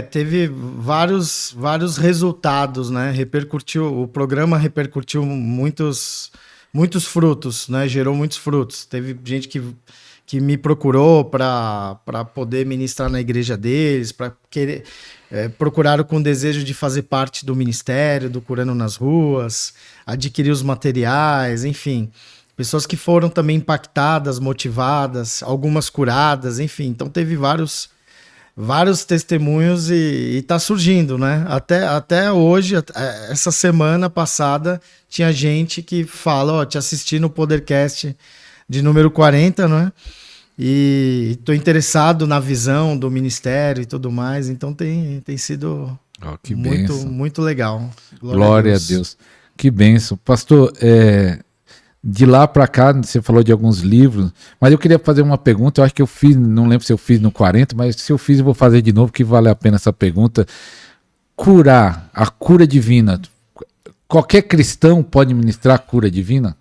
Teve vários resultados, né? O programa repercutiu muitos frutos, né? Gerou muitos frutos. Teve gente que me procurou para poder ministrar na igreja deles, para querer procuraram com desejo de fazer parte do ministério, do Curando nas Ruas, adquirir os materiais, enfim. Pessoas que foram também impactadas, motivadas, algumas curadas, enfim. Então teve vários testemunhos e tá surgindo, né? Até hoje, essa semana passada, tinha gente que fala, ó, te assisti no Podercast de número 40, né? E tô interessado na visão do ministério e tudo mais, então tem sido que bênção. Muito legal. Glória a Deus. Que bênção. Pastor, de lá para cá, você falou de alguns livros, mas eu queria fazer uma pergunta, eu acho que eu fiz, não lembro se eu fiz no 40, mas se eu fiz eu vou fazer de novo, que vale a pena essa pergunta. Curar, a cura divina, qualquer cristão pode ministrar a cura divina?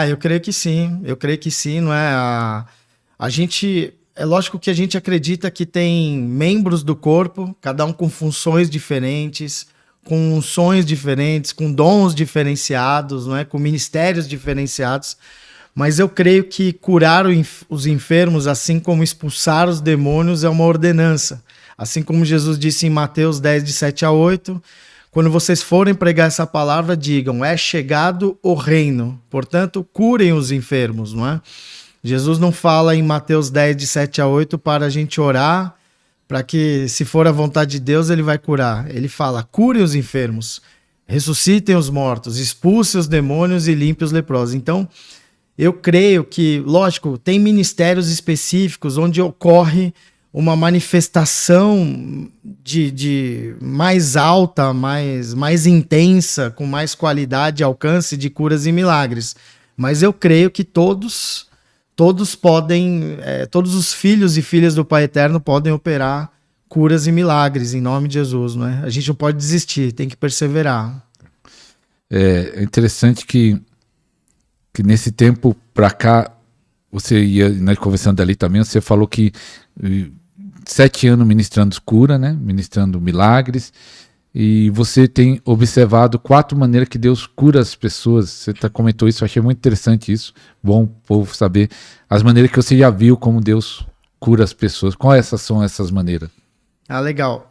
Eu creio que sim, não é? É lógico que a gente acredita que tem membros do corpo, cada um com funções diferentes, com unções diferentes, com dons diferenciados, não é? Com ministérios diferenciados, mas eu creio que curar os enfermos, assim como expulsar os demônios, é uma ordenança. Assim como Jesus disse em Mateus 10, de 7 a 8, quando vocês forem pregar essa palavra, digam, é chegado o reino, portanto, curem os enfermos, não é? Jesus não fala em Mateus 10, de 7 a 8, para a gente orar, para que, se for a vontade de Deus, ele vai curar. Ele fala, curem os enfermos, ressuscitem os mortos, expulsem os demônios e limpem os leprosos. Então, eu creio que, lógico, tem ministérios específicos onde ocorre uma manifestação de mais alta, mais intensa, com mais qualidade, alcance de curas e milagres. Mas eu creio que todos podem, todos os filhos e filhas do Pai Eterno podem operar curas e milagres em nome de Jesus, não é? A gente não pode desistir, tem que perseverar. É interessante que nesse tempo para cá, você ia, nós conversando ali também, você falou que 7 anos ministrando cura, né? Ministrando milagres, e você tem observado 4 maneiras que Deus cura as pessoas. Você comentou isso, eu achei muito interessante isso. Bom o povo saber as maneiras que você já viu como Deus cura as pessoas. Quais são essas maneiras? Legal.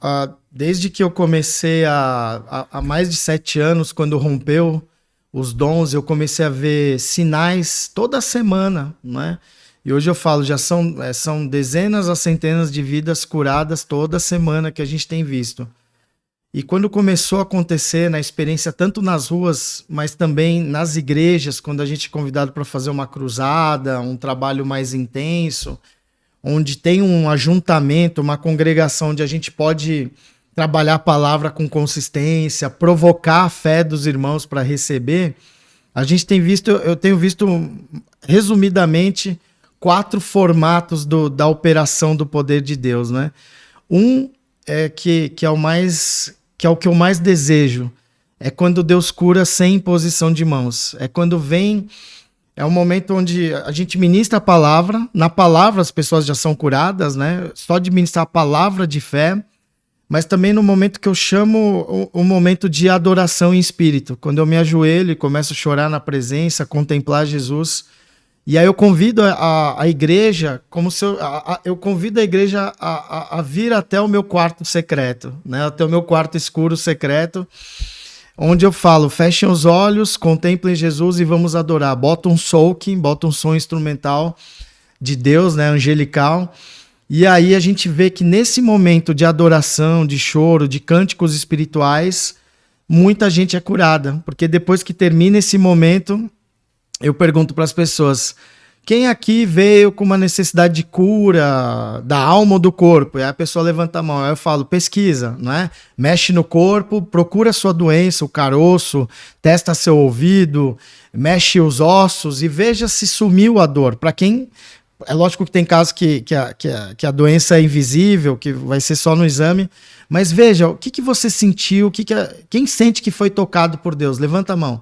Desde que eu comecei há mais de 7 anos, quando rompeu os dons, eu comecei a ver sinais toda semana, não é? E hoje eu falo, já são dezenas a centenas de vidas curadas toda semana que a gente tem visto. E quando começou a acontecer na experiência, tanto nas ruas, mas também nas igrejas, quando a gente é convidado para fazer uma cruzada, um trabalho mais intenso, onde tem um ajuntamento, uma congregação onde a gente pode trabalhar a palavra com consistência, provocar a fé dos irmãos para receber, eu tenho visto, resumidamente, 4 formatos da operação do poder de Deus, né? Que é o que eu mais desejo, é quando Deus cura sem imposição de mãos. É quando é um momento onde a gente ministra a palavra, na palavra as pessoas já são curadas, né? Só de ministrar a palavra de fé, mas também no momento que eu chamo o momento de adoração em espírito, quando eu me ajoelho e começo a chorar na presença, contemplar Jesus. E aí eu convido a igreja, eu convido a igreja a vir até o meu quarto secreto, né? Até o meu quarto escuro secreto, onde eu falo, fechem os olhos, contemplem Jesus e vamos adorar. Bota um soaking, bota um som instrumental de Deus, né? Angelical. E aí a gente vê que nesse momento de adoração, de choro, de cânticos espirituais, muita gente é curada, porque depois que termina esse momento, eu pergunto para as pessoas, quem aqui veio com uma necessidade de cura da alma ou do corpo? E aí a pessoa levanta a mão, aí eu falo, pesquisa, não é? Mexe no corpo, procura a sua doença, o caroço, testa seu ouvido, mexe os ossos e veja se sumiu a dor. Para quem... É lógico que tem casos que a doença é invisível, que vai ser só no exame, mas veja, o que você sentiu, quem sente que foi tocado por Deus? Levanta a mão.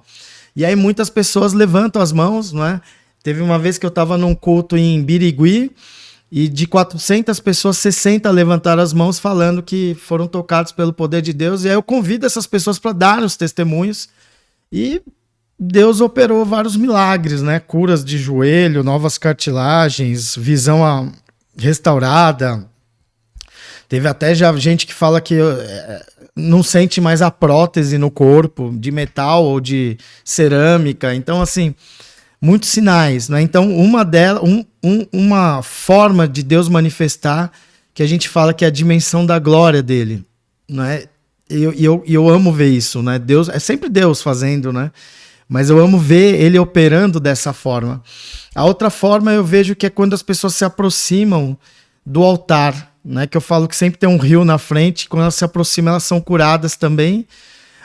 E aí muitas pessoas levantam as mãos, não é? Teve uma vez que eu estava num culto em Birigui E de 400 pessoas, 60 levantaram as mãos falando que foram tocados pelo poder de Deus. E aí eu convido essas pessoas para dar os testemunhos. E Deus operou vários milagres, né? Curas de joelho, novas cartilagens, visão restaurada. Teve até já gente que fala que não sente mais a prótese no corpo, de metal ou de cerâmica. Então, assim, muitos sinais, né? Então, uma forma de Deus manifestar, que a gente fala que é a dimensão da glória dele, né? E eu amo ver isso, né? Deus, é sempre Deus fazendo, né? Mas eu amo ver ele operando dessa forma. A outra forma eu vejo que é quando as pessoas se aproximam do altar, né? Que eu falo que sempre tem um rio na frente, quando elas se aproximam, elas são curadas também.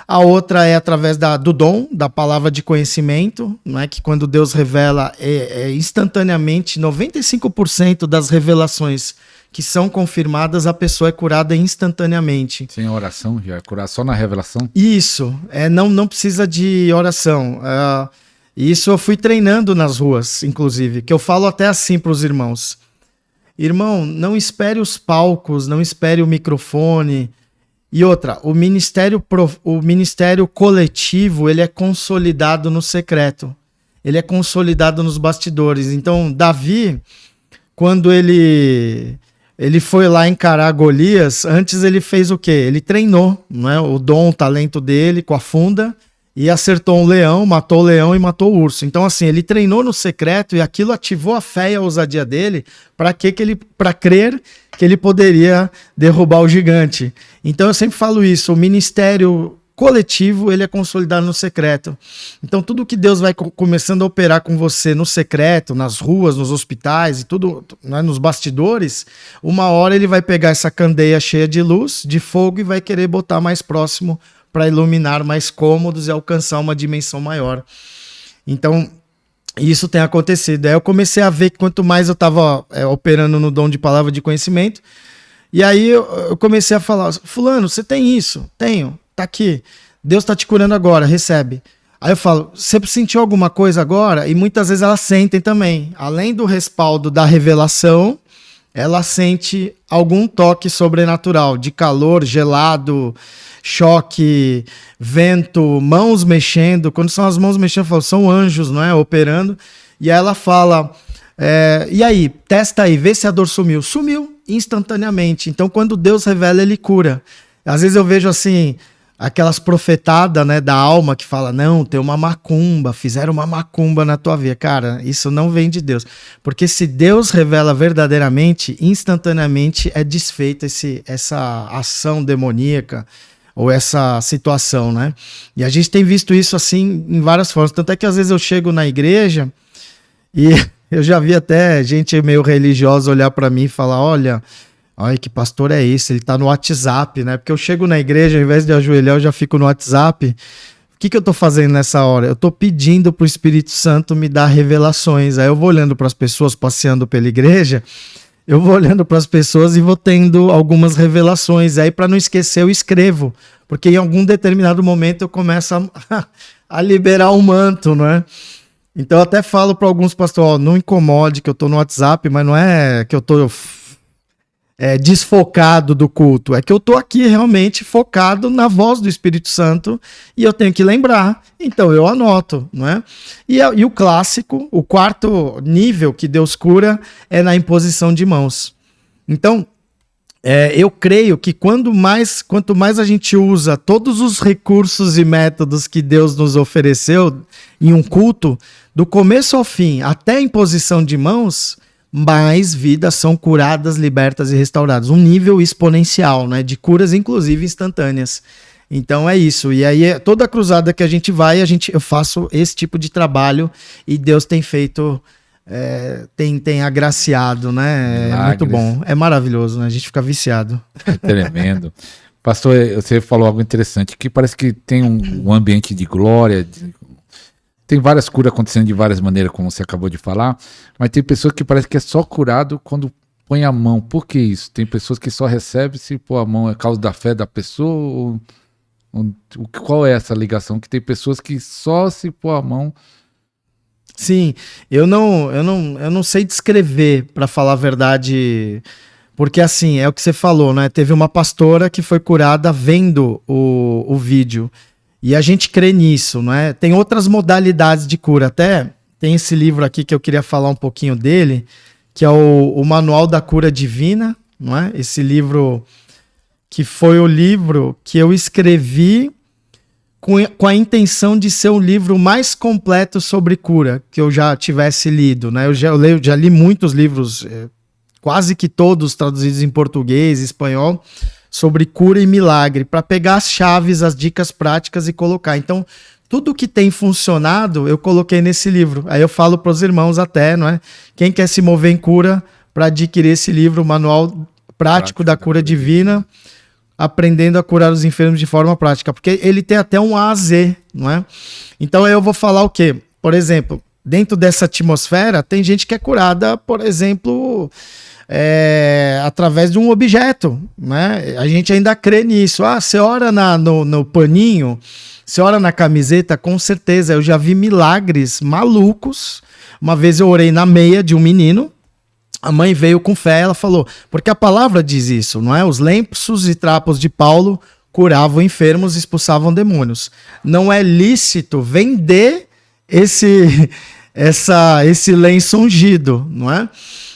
A outra é através do dom, da palavra de conhecimento, né? Que quando Deus revela, instantaneamente, 95% das revelações que são confirmadas, a pessoa é curada instantaneamente. Sem oração, já é curar só na revelação? Isso, não precisa de oração. Isso eu fui treinando nas ruas, inclusive, que eu falo até assim para os irmãos. Irmão, não espere os palcos, não espere o microfone. E outra, o ministério coletivo, ele é consolidado no secreto. Ele é consolidado nos bastidores. Então, Davi, quando ele foi lá encarar Golias, antes ele fez o quê? Ele treinou, né? O dom, o talento dele com a funda, e acertou um leão, matou o leão e matou o urso. Então, assim, ele treinou no secreto e aquilo ativou a fé e a ousadia dele para crer que ele poderia derrubar o gigante. Então, eu sempre falo isso, o ministério coletivo, ele é consolidado no secreto. Então, tudo que Deus vai começando a operar com você no secreto, nas ruas, nos hospitais e tudo, né, nos bastidores, uma hora ele vai pegar essa candeia cheia de luz, de fogo, e vai querer botar mais próximo para iluminar mais cômodos e alcançar uma dimensão maior. Então, isso tem acontecido. Aí eu comecei a ver que quanto mais eu estava operando no dom de palavra de conhecimento, e aí eu comecei a falar, fulano, você tem isso? Tenho, tá aqui. Deus está te curando agora, recebe. Aí eu falo, você sentiu alguma coisa agora? E muitas vezes elas sentem também. Além do respaldo da revelação, ela sente algum toque sobrenatural, de calor, gelado, choque, vento, mãos mexendo. Quando são as mãos mexendo, eu falo, são anjos, não é? Operando. E aí ela fala, e aí, testa aí, vê se a dor sumiu. Sumiu instantaneamente. Então, quando Deus revela, ele cura. Às vezes eu vejo assim, aquelas profetadas, né, da alma que fala, não, tem uma macumba, fizeram uma macumba na tua vida. Cara, isso não vem de Deus. Porque se Deus revela verdadeiramente, instantaneamente é desfeita essa ação demoníaca ou essa situação, né? E a gente tem visto isso assim em várias formas. Tanto é que às vezes eu chego na igreja e eu já vi até gente meio religiosa olhar para mim e falar, olha que pastor é esse? Ele tá no WhatsApp, né? Porque eu chego na igreja, ao invés de ajoelhar, eu já fico no WhatsApp. O que eu tô fazendo nessa hora? Eu tô pedindo pro Espírito Santo me dar revelações. Aí eu vou olhando para as pessoas passeando pela igreja, eu vou olhando para as pessoas e vou tendo algumas revelações. Aí, para não esquecer, eu escrevo. Porque em algum determinado momento eu começo a liberar um manto, né? Então eu até falo para alguns pastores, não incomode que eu tô no WhatsApp, mas não é que eu tô desfocado do culto, é que eu tô aqui realmente focado na voz do Espírito Santo e eu tenho que lembrar, então eu anoto, não é? E o clássico, o quarto nível que Deus cura é na imposição de mãos. Então, eu creio que quanto mais a gente usa todos os recursos e métodos que Deus nos ofereceu em um culto, do começo ao fim, até a imposição de mãos, mais vidas são curadas, libertas e restauradas. Um nível exponencial, né? De curas, inclusive, instantâneas. Então é isso. E aí, toda cruzada que a gente vai, eu faço esse tipo de trabalho e Deus tem feito, tem agraciado, né? Milagres. É muito bom. É maravilhoso, né? A gente fica viciado. É tremendo. Pastor, você falou algo interessante, que parece que tem um ambiente de glória, tem várias curas acontecendo de várias maneiras, como você acabou de falar, mas tem pessoas que parece que é só curado quando põe a mão. Por que isso? Tem pessoas que só recebem se pôr a mão, é causa da fé da pessoa? Qual é essa ligação? Que tem pessoas que só se pôr a mão... Sim, eu não sei descrever, para falar a verdade, porque assim, é o que você falou, né? Teve uma pastora que foi curada vendo o vídeo, e a gente crê nisso, né? Tem outras modalidades de cura, até tem esse livro aqui que eu queria falar um pouquinho dele, que é o Manual da Cura Divina, não é? Esse livro que foi o livro que eu escrevi com a intenção de ser o livro mais completo sobre cura que eu já tivesse lido, né? Eu já li muitos livros, quase que todos traduzidos em português, espanhol, sobre cura e milagre, para pegar as chaves, as dicas práticas e colocar. Então, tudo que tem funcionado, eu coloquei nesse livro. Aí eu falo para os irmãos até, não é? Quem quer se mover em cura, para adquirir esse livro, o Manual Prático da Cura Divina, aprendendo a curar os enfermos de forma prática, porque ele tem até um A a Z, não é? Então eu vou falar o quê? Por exemplo, dentro dessa atmosfera, tem gente que é curada, por exemplo, através de um objeto, né? A gente ainda crê nisso. Ah, você ora no paninho, você ora na camiseta, com certeza. Eu já vi milagres malucos. Uma vez eu orei na meia de um menino, a mãe veio com fé, ela falou, porque a palavra diz isso, não é? Os lenços e trapos de Paulo curavam enfermos e expulsavam demônios. Não é lícito vender esse lenço ungido, não é?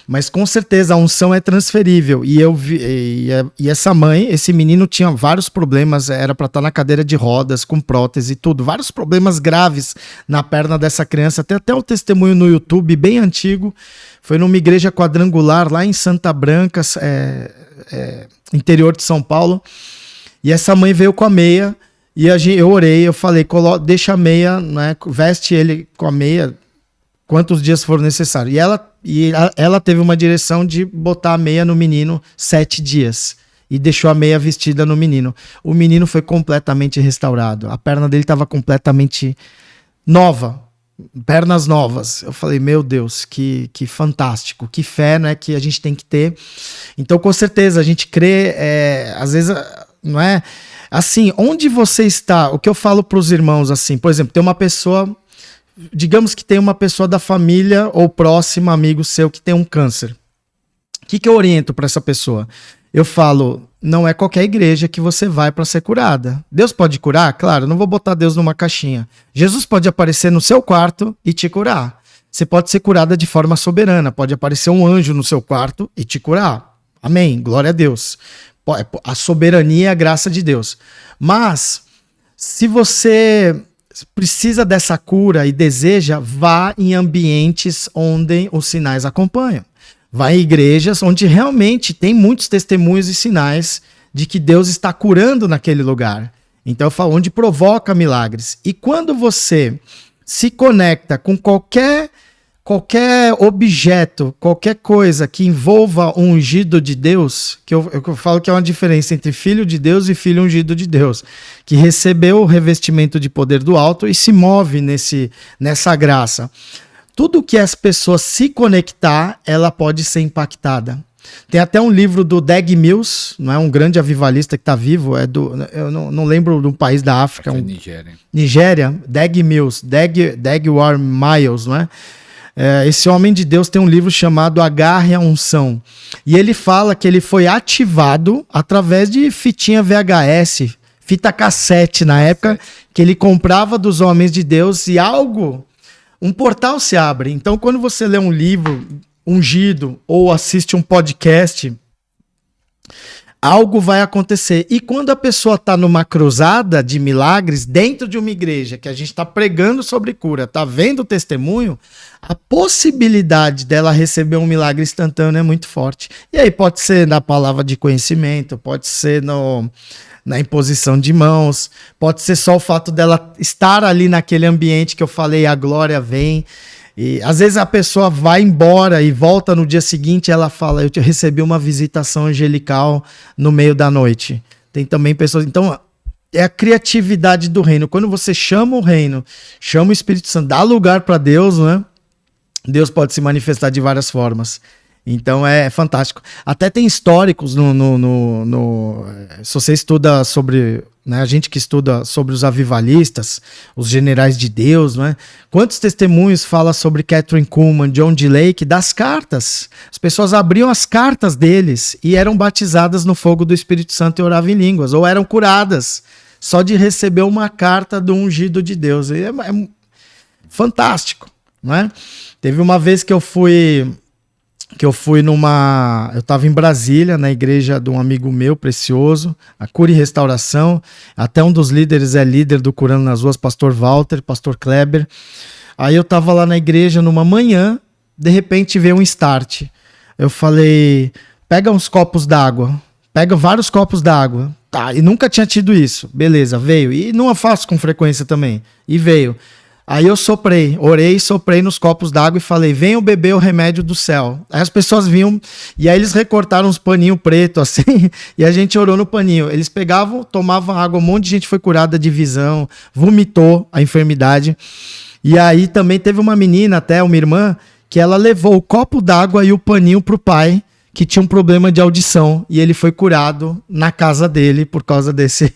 Mas com certeza a unção é transferível. E eu vi, e essa mãe, esse menino tinha vários problemas, era para estar na cadeira de rodas, com prótese e tudo, vários problemas graves na perna dessa criança. Tem até um testemunho no YouTube bem antigo. Foi numa igreja quadrangular lá em Santa Branca, interior de São Paulo. E essa mãe veio com a meia e eu orei, eu falei, deixa a meia, né, veste ele com a meia quantos dias for necessário. E ela teve uma direção de botar a meia no menino 7 dias. E deixou a meia vestida no menino. O menino foi completamente restaurado. A perna dele estava completamente nova. Pernas novas. Eu falei, meu Deus, que fantástico. Que fé, né, que a gente tem que ter. Então, com certeza, a gente crê, às vezes, não é? Assim, onde você está? O que eu falo para os irmãos, assim, por exemplo, tem uma pessoa... Digamos que tem uma pessoa da família ou próximo amigo seu que tem um câncer. O que eu oriento para essa pessoa? Eu falo, não é qualquer igreja que você vai para ser curada. Deus pode curar? Claro, não vou botar Deus numa caixinha. Jesus pode aparecer no seu quarto e te curar. Você pode ser curada de forma soberana. Pode aparecer um anjo no seu quarto e te curar. Amém, glória a Deus. A soberania e a graça de Deus. Mas, se você precisa dessa cura e deseja, vá em ambientes onde os sinais acompanham. Vá em igrejas onde realmente tem muitos testemunhos e sinais de que Deus está curando naquele lugar. Então eu falo, onde provoca milagres. E quando você se conecta com qualquer objeto, qualquer coisa que envolva um ungido de Deus, que eu falo que é uma diferença entre filho de Deus e filho ungido de Deus, que recebeu o revestimento de poder do alto e se move nessa graça. Tudo que as pessoas se conectar, ela pode ser impactada. Tem até um livro do Dag Mills, não é um grande avivalista que está vivo, eu não lembro do país da África. Nigéria, Dag Mills, Dag War Miles, não é? Esse homem de Deus tem um livro chamado Agarre a Unção. E ele fala que ele foi ativado através de fitinha VHS, fita cassete na época, que ele comprava dos homens de Deus e um portal se abre. Então, quando você lê um livro ungido ou assiste um podcast, algo vai acontecer. E quando a pessoa está numa cruzada de milagres dentro de uma igreja, que a gente está pregando sobre cura, está vendo o testemunho, a possibilidade dela receber um milagre instantâneo é muito forte. E aí pode ser na palavra de conhecimento, pode ser na imposição de mãos, pode ser só o fato dela estar ali naquele ambiente que eu falei, a glória vem. E às vezes a pessoa vai embora e volta no dia seguinte, ela fala, eu recebi uma visitação angelical no meio da noite. Tem também pessoas... Então, é a criatividade do reino. Quando você chama o reino, chama o Espírito Santo, dá lugar para Deus, né? Deus pode se manifestar de várias formas. Então é fantástico. Até tem históricos se você estuda sobre né? A gente que estuda sobre os avivalistas, os generais de Deus, né? Quantos testemunhos fala sobre Kathryn Kuhlman, John D. Lake, das cartas? As pessoas abriam as cartas deles e eram batizadas no fogo do Espírito Santo e oravam em línguas, ou eram curadas só de receber uma carta do ungido de Deus. E é fantástico, né? Teve uma vez que eu fui eu estava em Brasília, na igreja de um amigo meu precioso, a Cura e Restauração, até um dos líderes é líder do Curando nas Ruas, pastor Walter, pastor Kleber. Aí eu estava lá na igreja numa manhã, de repente veio um start. Eu falei, pega uns copos d'água, pega vários copos d'água. Tá, e nunca tinha tido isso. Beleza, veio. E não faço com frequência também. E veio. Aí eu orei, soprei nos copos d'água e falei, venham beber o remédio do céu. Aí as pessoas vinham, e aí eles recortaram uns paninhos pretos assim, e a gente orou no paninho. Eles pegavam, tomavam água, um monte de gente foi curada de visão, vomitou a enfermidade. E aí também teve uma menina, até uma irmã, que ela levou o copo d'água e o paninho pro pai, que tinha um problema de audição, e ele foi curado na casa dele por causa dessa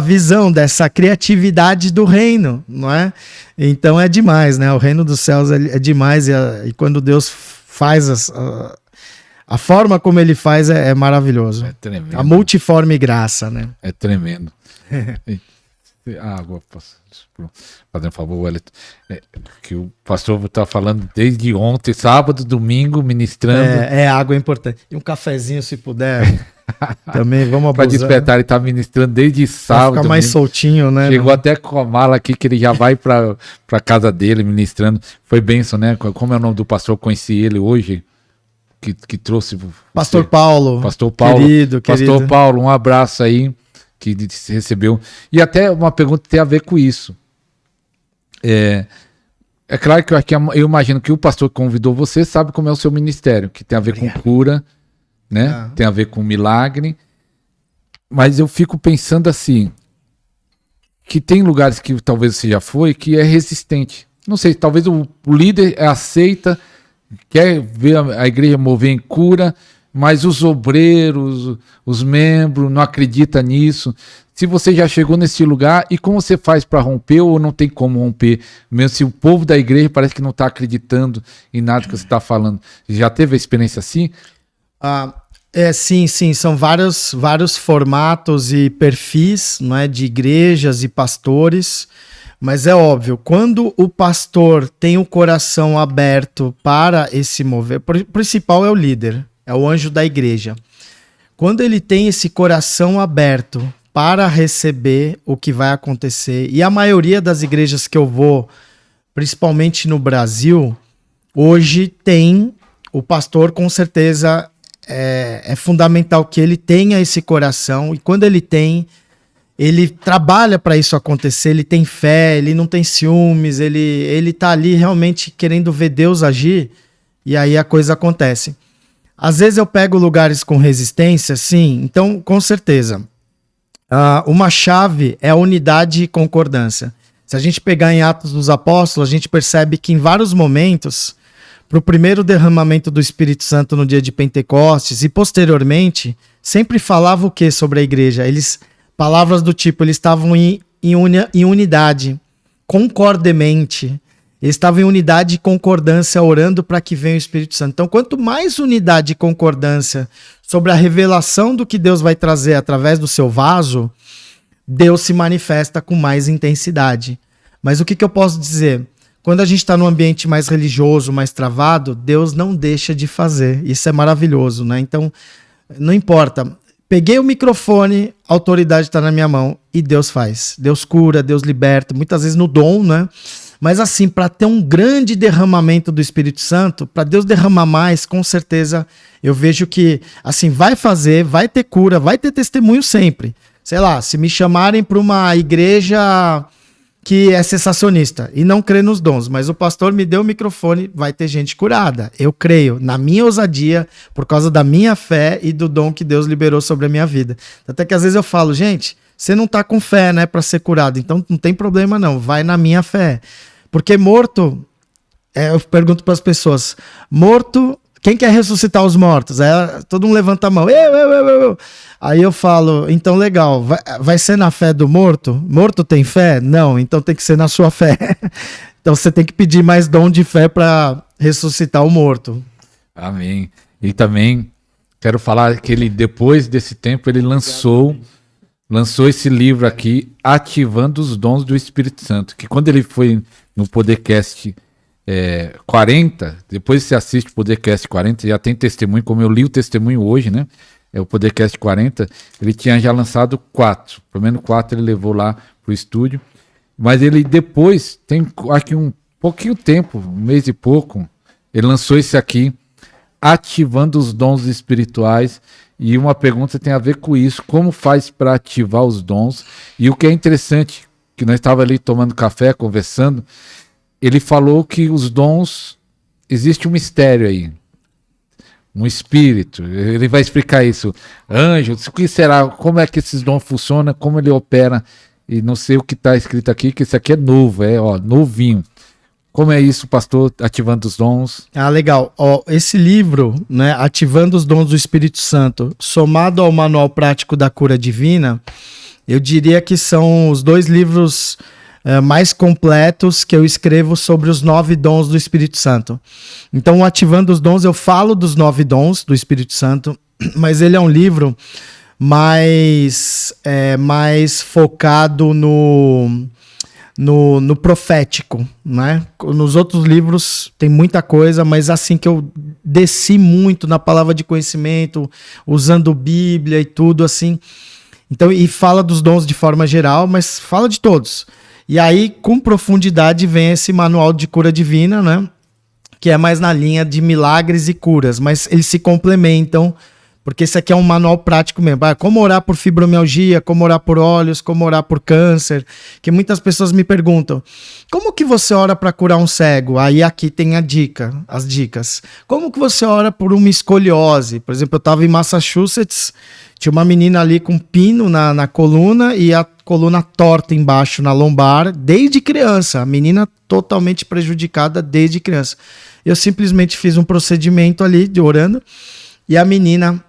visão, dessa criatividade do reino, não é? Então é demais, né? O reino dos céus é demais, e quando Deus faz a forma como ele faz é maravilhoso. É tremendo. A multiforme graça, né? É tremendo. Água, fazendo um favor, Wellington, que o pastor está falando desde ontem, sábado, domingo, ministrando. Água é importante. E um cafezinho, se puder. Também vamos abusar. Para despertar, ele está ministrando desde sábado. Pra ficar mais soltinho, né? Chegou até com a mala aqui, que ele já vai para casa dele ministrando. Foi bênção, né? Como é o nome do pastor? Eu conheci ele hoje, que trouxe... Pastor Paulo. Pastor Paulo. Querido. Pastor Paulo, um abraço aí, que recebeu. E até uma pergunta tem a ver com isso. É claro que eu imagino que o pastor que convidou você sabe como é o seu ministério, que tem a ver com cura, né? Tem a ver com milagre. Mas eu fico pensando assim, que tem lugares que talvez você já foi, que é resistente. Não sei, talvez o líder aceita, quer ver a igreja mover em cura, mas os obreiros, os membros não acreditam nisso. Se você já chegou nesse lugar, e como você faz para romper, ou não tem como romper, mesmo se o povo da igreja parece que não está acreditando em nada que você está falando. Já teve a experiência assim? Sim, são vários formatos e perfis, não é, de igrejas e pastores, mas é óbvio, quando o pastor tem o coração aberto para esse mover, o principal é o líder, é o anjo da igreja. Quando ele tem esse coração aberto para receber o que vai acontecer, e a maioria das igrejas que eu vou, principalmente no Brasil, hoje tem o pastor, com certeza é fundamental que ele tenha esse coração, e quando ele tem, ele trabalha para isso acontecer, ele tem fé, ele não tem ciúmes, ele tá ali realmente querendo ver Deus agir, e aí a coisa acontece. Às vezes eu pego lugares com resistência, sim, então com certeza. Uma chave é a unidade e concordância. Se a gente pegar em Atos dos Apóstolos, a gente percebe que em vários momentos, para o primeiro derramamento do Espírito Santo no dia de Pentecostes e posteriormente, sempre falava o que sobre a igreja? Palavras do tipo, eles estavam em unidade, concordemente. Eles estavam em unidade e concordância, orando para que venha o Espírito Santo. Então, quanto mais unidade e concordância sobre a revelação do que Deus vai trazer através do seu vaso, Deus se manifesta com mais intensidade. Mas o que eu posso dizer? Quando a gente está num ambiente mais religioso, mais travado, Deus não deixa de fazer. Isso é maravilhoso, né? Então, não importa. Peguei o microfone, a autoridade está na minha mão e Deus faz. Deus cura, Deus liberta, muitas vezes no dom, né? Mas assim, para ter um grande derramamento do Espírito Santo, para Deus derramar mais, com certeza, eu vejo que assim vai fazer, vai ter cura, vai ter testemunho sempre. Sei lá, se me chamarem para uma igreja que é sensacionista e não crê nos dons, mas o pastor me deu o microfone, vai ter gente curada. Eu creio, na minha ousadia, por causa da minha fé e do dom que Deus liberou sobre a minha vida. Até que às vezes eu falo, gente, você não tá com fé, né, para ser curado, então não tem problema não, vai na minha fé. Porque morto, eu pergunto para as pessoas, morto quem quer ressuscitar os mortos? Aí todo mundo levanta a mão. Eu. Aí eu falo, então legal, vai ser na fé do morto? Morto tem fé? Não, então tem que ser na sua fé. Então você tem que pedir mais dom de fé para ressuscitar o morto. Amém. E também quero falar que ele, depois desse tempo, ele lançou esse livro aqui, Ativando os Dons do Espírito Santo, que quando ele foi no Podercast 40, depois você assiste o Podercast 40, já tem testemunho, como eu li o testemunho hoje, né? É o Podercast 40, ele tinha já lançado 4, pelo menos 4 ele levou lá pro estúdio, mas ele depois, tem aqui um pouquinho tempo, um mês e pouco, ele lançou esse aqui, Ativando os Dons Espirituais, e uma pergunta tem a ver com isso, como faz para ativar os dons? E o que é interessante, que nós estávamos ali tomando café, conversando, ele falou que os dons, existe um mistério aí, um espírito, ele vai explicar isso, anjo, o que será, como é que esses dons funcionam, como ele opera, e não sei o que está escrito aqui, que isso aqui é novo, novinho. Como é isso, pastor, Ativando os Dons? Ah, legal. Esse livro, né, Ativando os Dons do Espírito Santo, somado ao Manual Prático da Cura Divina, eu diria que são os 2 livros mais completos que eu escrevo sobre os 9 dons do Espírito Santo. Então, Ativando os Dons, eu falo dos 9 dons do Espírito Santo, mas ele é um livro mais focado no profético, né? Nos outros livros tem muita coisa, mas assim que eu desci muito na palavra de conhecimento, usando Bíblia e tudo assim. Então, e fala dos dons de forma geral, mas fala de todos. E aí, com profundidade, vem esse manual de cura divina, né? Que é mais na linha de milagres e curas, mas eles se complementam, porque esse aqui é um manual prático mesmo. Como orar por fibromialgia, como orar por olhos, como orar por câncer. Que muitas pessoas me perguntam, como que você ora para curar um cego? Aí aqui tem as dicas. Como que você ora por uma escoliose? Por exemplo, eu estava em Massachusetts, tinha uma menina ali com pino na coluna e a coluna torta embaixo na lombar, desde criança. A menina totalmente prejudicada desde criança. Eu simplesmente fiz um procedimento ali, orando, e a menina...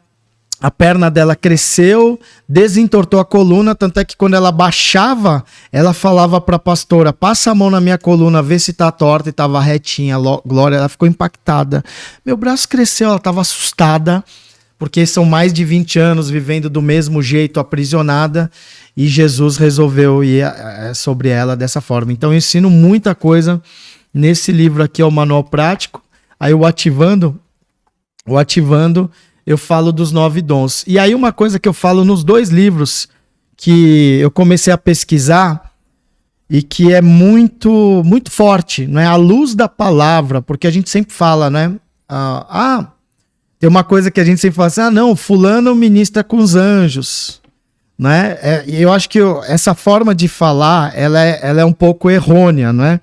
A perna dela cresceu, desentortou a coluna, tanto é que quando ela baixava, ela falava para a pastora, passa a mão na minha coluna, vê se tá torta, e tava retinha. Glória, ela ficou impactada. Meu braço cresceu, ela estava assustada, porque são mais de 20 anos vivendo do mesmo jeito, aprisionada, e Jesus resolveu ir sobre ela dessa forma. Então eu ensino muita coisa nesse livro aqui, é o Manual Prático. Aí o Ativando, eu falo dos 9 dons. E aí uma coisa que eu falo nos 2 livros que eu comecei a pesquisar e que é muito, muito forte, né? À luz da palavra, porque a gente sempre fala, né? Tem uma coisa que a gente sempre fala assim, não, fulano ministra com os anjos, né? Eu acho que essa forma de falar, ela é um pouco errônea, né?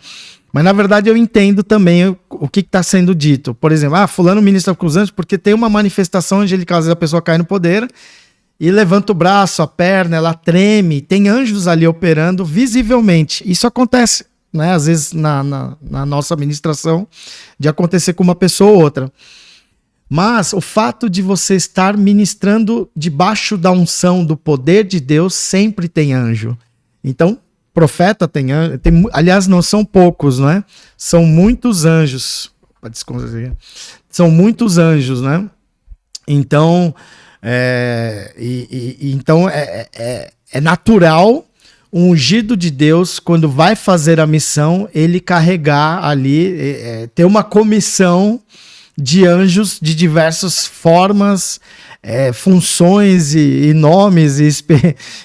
Mas, na verdade, eu entendo também o que está sendo dito. Por exemplo, fulano ministra com os anjos porque tem uma manifestação angelical. Às vezes a pessoa cai no poder e levanta o braço, a perna, ela treme. Tem anjos ali operando visivelmente. Isso acontece, né? Às vezes, na nossa ministração, de acontecer com uma pessoa ou outra. Mas o fato de você estar ministrando debaixo da unção do poder de Deus, sempre tem anjo. Então, profeta tem anjo, aliás, não são poucos, né? São muitos anjos. São muitos anjos, né? Então, então é natural um ungido de Deus, quando vai fazer a missão, ele carregar ali, ter uma comissão de anjos de diversas formas, funções e nomes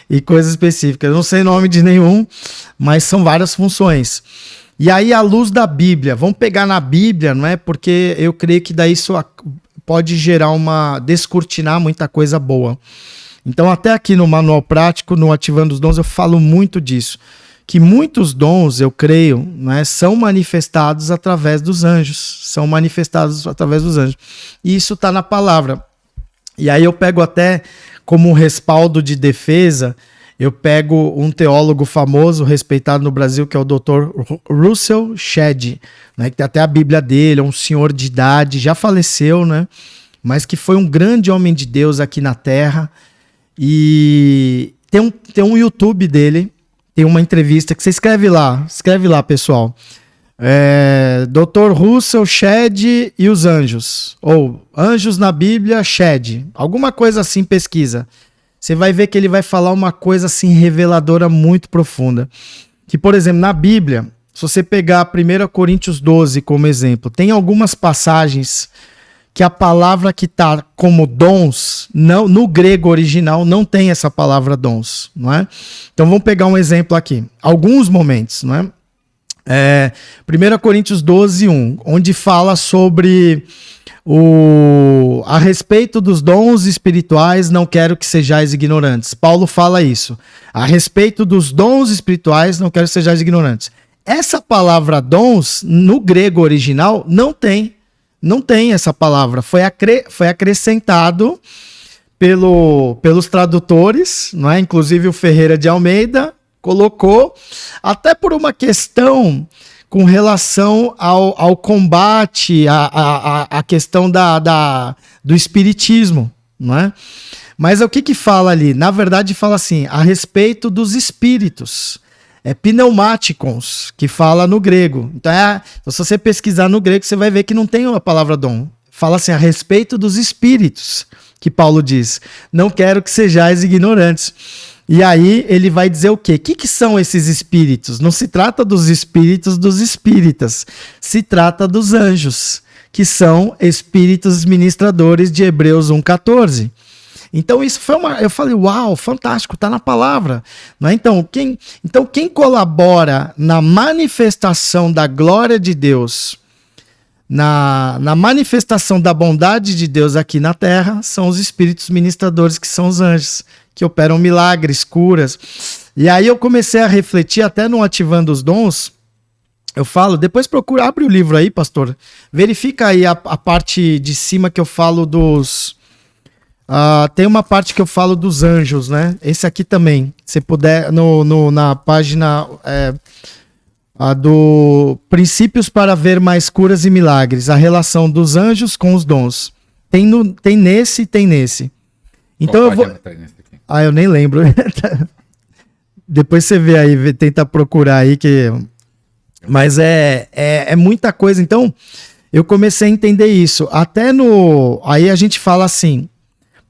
e coisas específicas. Eu não sei nome de nenhum, mas são várias funções. E aí, à luz da Bíblia, vamos pegar na Bíblia, não é? Porque eu creio que daí isso pode gerar descortinar muita coisa boa. Então, até aqui no Manual Prático, no Ativando os Dons, eu falo muito disso. Que muitos dons, eu creio, né, são manifestados através dos anjos. São manifestados através dos anjos. E isso está na palavra. E aí eu pego até como um respaldo de defesa, eu pego um teólogo famoso, respeitado no Brasil, que é o Dr. Russell Shedd, né, que tem até a Bíblia dele, é um senhor de idade, já faleceu, né, mas que foi um grande homem de Deus aqui na Terra. E tem um YouTube dele, tem uma entrevista que você escreve lá, pessoal. Dr. Russell Shedd e os Anjos, ou Anjos na Bíblia Shedd, alguma coisa assim, pesquisa. Você vai ver que ele vai falar uma coisa assim reveladora muito profunda. Que, por exemplo, na Bíblia, se você pegar 1 Coríntios 12 como exemplo, tem algumas passagens que a palavra que está como dons, não, no grego original não tem essa palavra dons, não é? Então vamos pegar um exemplo aqui. Alguns momentos, não é? 1 Coríntios 12, 1, onde fala sobre a respeito dos dons espirituais, não quero que sejais ignorantes. Paulo fala isso. A respeito dos dons espirituais, não quero que sejais ignorantes. Essa palavra dons, no grego original, não tem essa palavra. Foi acrescentado pelos tradutores, não é? Inclusive o Ferreira de Almeida colocou, até por uma questão com relação ao combate, a questão do espiritismo, não é? Mas o que fala ali? Na verdade fala assim, a respeito dos espíritos. É pneumáticos, que fala no grego. Então, se você pesquisar no grego, você vai ver que não tem a palavra dom. Fala assim, a respeito dos espíritos, que Paulo diz. Não quero que sejais ignorantes. E aí ele vai dizer o quê? O que são esses espíritos? Não se trata dos espíritos dos espíritas, se trata dos anjos, que são espíritos ministradores de Hebreus 1,14. Então isso foi eu falei, uau, fantástico, está na palavra. Não é? Então quem colabora na manifestação da glória de Deus, na manifestação da bondade de Deus aqui na terra, são os espíritos ministradores, que são os anjos, que operam milagres, curas. E aí eu comecei a refletir, até no Ativando os Dons, eu falo, depois procura, abre o livro aí, pastor, verifica aí a parte de cima que eu falo dos... tem uma parte que eu falo dos anjos, né? Esse aqui também, se puder, na página do Princípios para Ver Mais Curas e Milagres, a relação dos anjos com os dons. Tem nesse e tem nesse. Então eu vou... eu nem lembro. Depois você vê aí, tenta procurar aí, mas é muita coisa. Então, eu comecei a entender isso. Até aí a gente fala assim,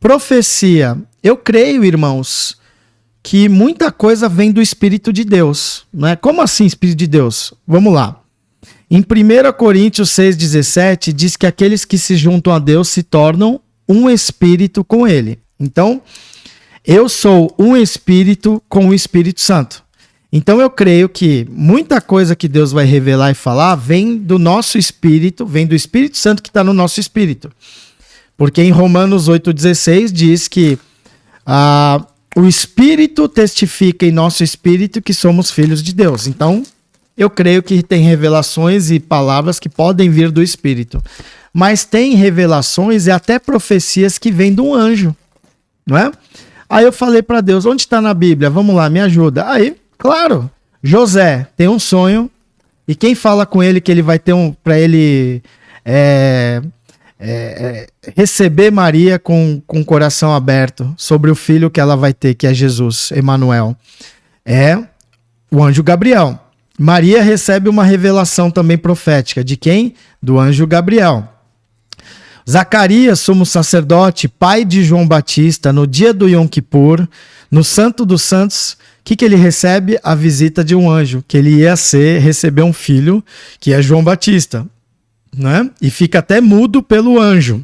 profecia. Eu creio, irmãos, que muita coisa vem do Espírito de Deus. Não é? Como assim Espírito de Deus? Vamos lá. Em 1 Coríntios 6,17, diz que aqueles que se juntam a Deus se tornam um espírito com ele. Então, eu sou um espírito com o Espírito Santo. Então eu creio que muita coisa que Deus vai revelar e falar vem do nosso espírito, vem do Espírito Santo que está no nosso espírito. Porque em Romanos 8,16 diz que o Espírito testifica em nosso espírito que somos filhos de Deus. Então eu creio que tem revelações e palavras que podem vir do Espírito. Mas tem revelações e até profecias que vêm de um anjo, não é? Aí eu falei para Deus, onde está na Bíblia? Vamos lá, me ajuda. Aí, claro, José tem um sonho, e quem fala com ele que ele vai ter para ele receber Maria com o coração aberto sobre o filho que ela vai ter, que é Jesus, Emanuel, é o anjo Gabriel. Maria recebe uma revelação também profética. De quem? Do anjo Gabriel. Zacarias, sumo sacerdote, pai de João Batista, no dia do Yom Kippur, no Santo dos Santos, o que ele recebe? A visita de um anjo, que ele ia receber um filho, que é João Batista, né? E fica até mudo pelo anjo.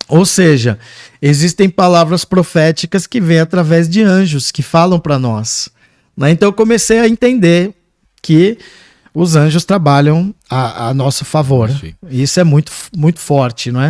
Ou seja, existem palavras proféticas que vêm através de anjos, que falam para nós. Né? Então eu comecei a entender que os anjos trabalham a nosso favor. Isso é muito, muito forte, não é?